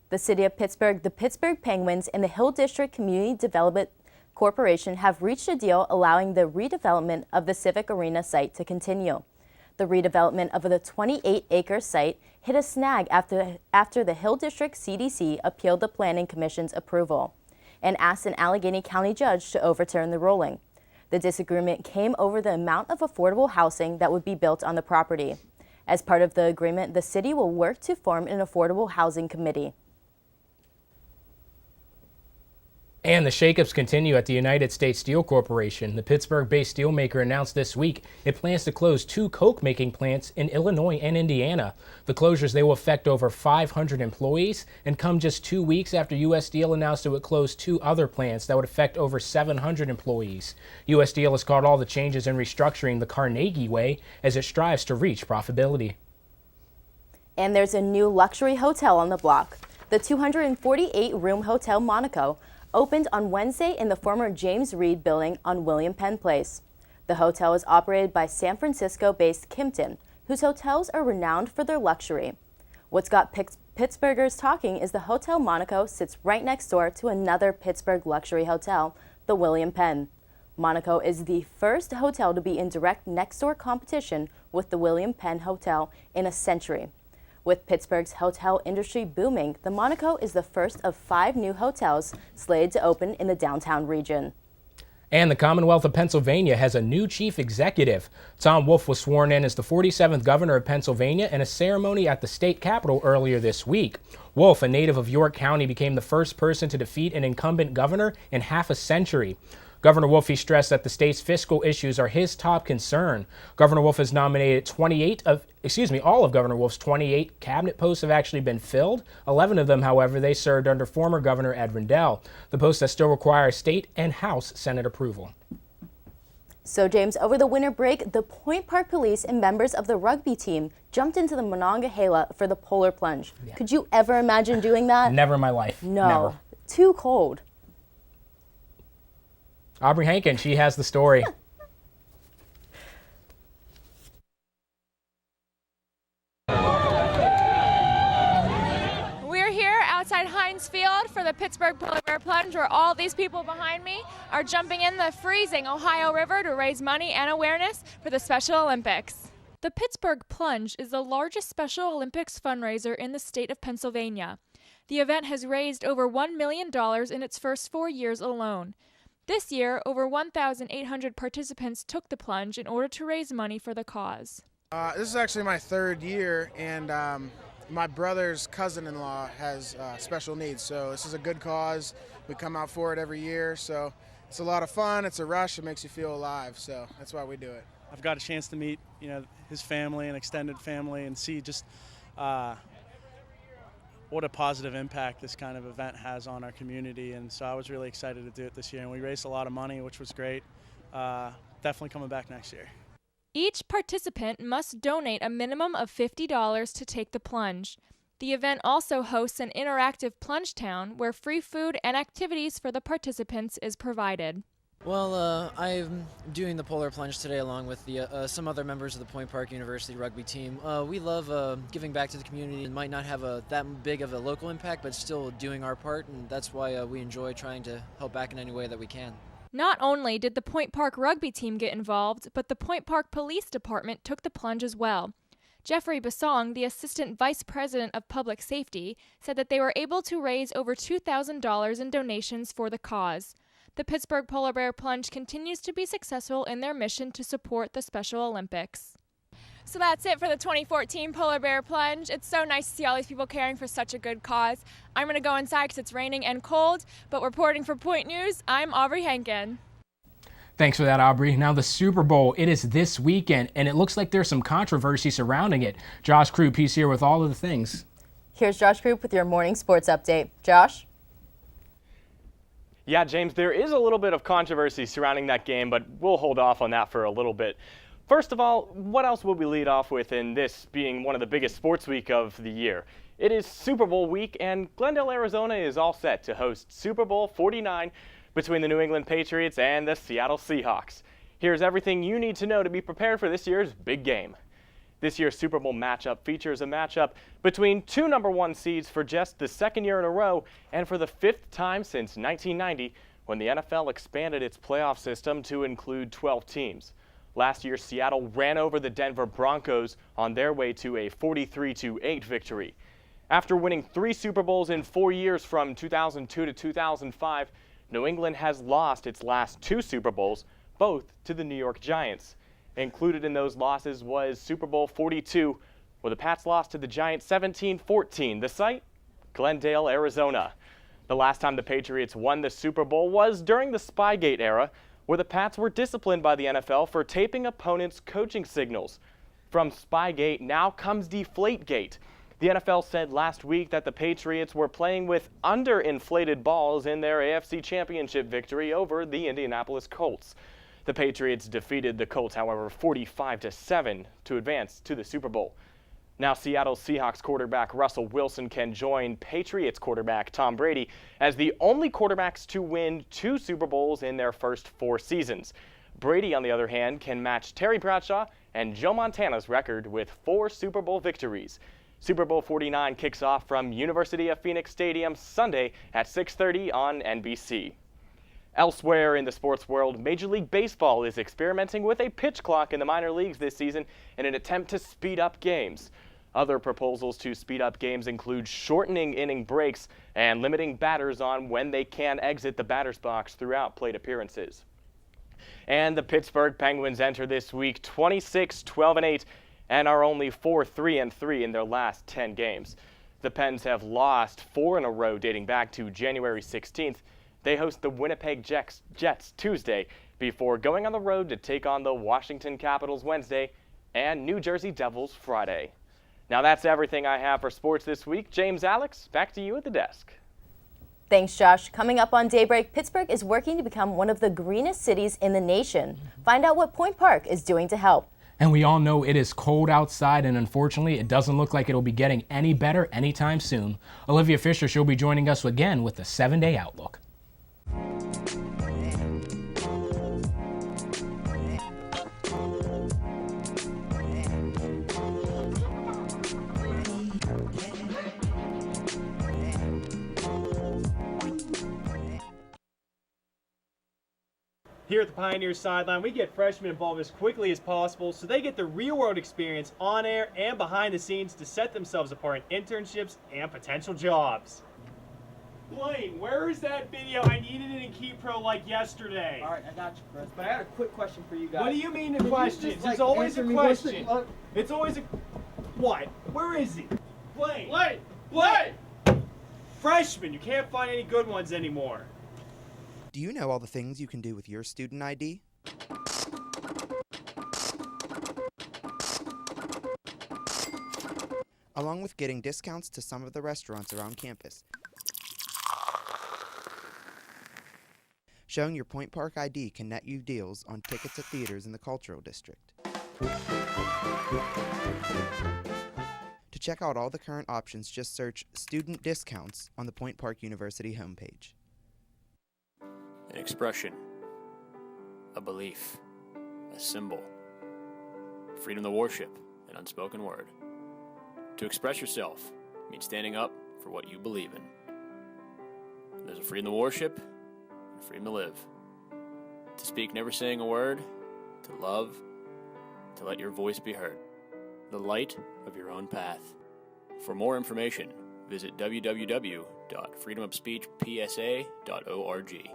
The City of Pittsburgh, the Pittsburgh Penguins, and the Hill District Community Development Corporation have reached a deal allowing the redevelopment of the Civic Arena site to continue. The redevelopment of the 28-acre site hit a snag after the Hill District CDC appealed the Planning Commission's approval and asked an Allegheny County judge to overturn the ruling. The disagreement came over the amount of affordable housing that would be built on the property. As part of the agreement, the city will work to form an affordable housing committee. And the shakeups continue at the United States Steel Corporation. The Pittsburgh-based steelmaker announced this week it plans to close 2 coke-making plants in Illinois and Indiana. The closures, they will affect over 500 employees and come just 2 weeks after U.S. Steel announced it would close 2 other plants that would affect over 700 employees. U.S. Steel has called all the changes and restructuring the Carnegie way as it strives to reach profitability. And there's a new luxury hotel on the block. The 248-room Hotel Monaco opened on Wednesday in the former James Reed building on William Penn Place. The hotel is operated by San Francisco-based Kimpton, whose hotels are renowned for their luxury. What's got Pittsburghers talking is the Hotel Monaco sits right next door to another Pittsburgh luxury hotel, the William Penn. Monaco is the first hotel to be in direct next-door competition with the William Penn Hotel in a century. With Pittsburgh's hotel industry booming, the Monaco is the first of 5 new hotels slated to open in the downtown region. And the Commonwealth of Pennsylvania has a new chief executive. Tom Wolf was sworn in as the 47th governor of Pennsylvania in a ceremony at the state capitol earlier this week. Wolf, a native of York County, became the first person to defeat an incumbent governor in half a century. Governor Wolf stressed that the state's fiscal issues are his top concern. Governor Wolf has nominated all of Governor Wolf's 28 cabinet posts have actually been filled. 11 of them, however, they served under former Governor Ed Rendell. The posts that still require state and House Senate approval. So, James, over the winter break, the Point Park Police and members of the rugby team jumped into the Monongahela for the polar plunge. Yeah. Could you ever imagine doing that? Never in my life. No. Never. Too cold. Aubrey Hankin, she has the story. We're here outside Heinz Field for the Pittsburgh Polar Bear Plunge, where all these people behind me are jumping in the freezing Ohio River to raise money and awareness for the Special Olympics. The Pittsburgh Plunge is the largest Special Olympics fundraiser in the state of Pennsylvania. The event has raised over $1 million in its first 4 years alone. This year, over 1,800 participants took the plunge in order to raise money for the cause. This is actually my 3rd year, and my brother's cousin-in-law has special needs, so this is a good cause. We come out for it every year, so it's a lot of fun. It's a rush. It makes you feel alive, so that's why we do it. I've got a chance to meet, his family and extended family and see just what a positive impact this kind of event has on our community, and so I was really excited to do it this year, and we raised a lot of money, which was great. Definitely coming back next year. Each participant must donate a minimum of $50 to take the plunge. The event also hosts an interactive plunge town where free food and activities for the participants is provided. Well, I'm doing the polar plunge today along with some other members of the Point Park University rugby team. We love giving back to the community. It might not have that big of a local impact, but still doing our part, and that's why we enjoy trying to help back in any way that we can. Not only did the Point Park rugby team get involved, but the Point Park Police Department took the plunge as well. Jeffrey Basong, the Assistant Vice President of Public Safety, said that they were able to raise over $2,000 in donations for the cause. The Pittsburgh Polar Bear Plunge continues to be successful in their mission to support the Special Olympics. So that's it for the 2014 Polar Bear Plunge. It's so nice to see all these people caring for such a good cause. I'm going to go inside because it's raining and cold, but reporting for Point News, I'm Aubrey Henkin. Thanks for that, Aubrey. Now the Super Bowl, it is this weekend, and it looks like there's some controversy surrounding it. Josh Krupp, he's here with all of the things. Here's Josh Krupp with your morning sports update. Josh? Yeah, James, there is a little bit of controversy surrounding that game, but we'll hold off on that for a little bit. First of all, what else will we lead off with in this being one of the biggest sports week of the year? It is Super Bowl week, and Glendale, Arizona is all set to host Super Bowl 49 between the New England Patriots and the Seattle Seahawks. Here's everything you need to know to be prepared for this year's big game. This year's Super Bowl matchup features a matchup between two #1 seeds for just the second year in a row and for the 5th time since 1990 when the NFL expanded its playoff system to include 12 teams. Last year, Seattle ran over the Denver Broncos on their way to a 43-8 victory. After winning 3 Super Bowls in 4 years from 2002 to 2005, New England has lost its last 2 Super Bowls, both to the New York Giants. Included in those losses was Super Bowl 42, where the Pats lost to the Giants 17-14. The site? Glendale, Arizona. The last time the Patriots won the Super Bowl was during the Spygate era, where the Pats were disciplined by the NFL for taping opponents' coaching signals. From Spygate now comes Deflategate. The NFL said last week that the Patriots were playing with underinflated balls in their AFC Championship victory over the Indianapolis Colts. The Patriots defeated the Colts, however, 45-7 to advance to the Super Bowl. Now Seattle Seahawks quarterback Russell Wilson can join Patriots quarterback Tom Brady as the only quarterbacks to win 2 Super Bowls in their first 4 seasons. Brady, on the other hand, can match Terry Bradshaw and Joe Montana's record with 4 Super Bowl victories. Super Bowl 49 kicks off from University of Phoenix Stadium Sunday at 6:30 on NBC. Elsewhere in the sports world, Major League Baseball is experimenting with a pitch clock in the minor leagues this season in an attempt to speed up games. Other proposals to speed up games include shortening inning breaks and limiting batters on when they can exit the batter's box throughout plate appearances. And the Pittsburgh Penguins enter this week 26-12-8 and are only 4-3-3 in their last 10 games. The Pens have lost 4 in a row dating back to January 16th. They host the Winnipeg Jets Tuesday before going on the road to take on the Washington Capitals Wednesday and New Jersey Devils Friday. Now that's everything I have for sports this week. James, Alex, back to you at the desk. Thanks, Josh. Coming up on Daybreak, Pittsburgh is working to become one of the greenest cities in the nation. Find out what Point Park is doing to help. And we all know it is cold outside, and unfortunately, it doesn't look like it'll be getting any better anytime soon. Olivia Fisher, she'll be joining us again with the 7-day outlook. Here at the Pioneers sideline, we get freshmen involved as quickly as possible so they get the real-world experience on air and behind the scenes to set themselves apart in internships and potential jobs. Blaine, where is that video? I needed it in KeyPro like yesterday. All right, I got you, Chris. But I had a quick question for you guys. What do you mean the questions? It's always a question. It's always a... What? Where is he? Blaine! Blaine! Blaine! Freshman, you can't find any good ones anymore. Do you know all the things you can do with your student ID? Along with getting discounts to some of the restaurants around campus. Showing your Point Park ID can net you deals on tickets at theaters in the Cultural District. To check out all the current options, just search Student Discounts on the Point Park University homepage. An expression, a belief, a symbol, freedom to worship, an unspoken word. To express yourself means standing up for what you believe in. There's a freedom to worship and freedom to live. To speak never saying a word, to love, to let your voice be heard. The light of your own path. For more information, visit www.freedomofspeechpsa.org.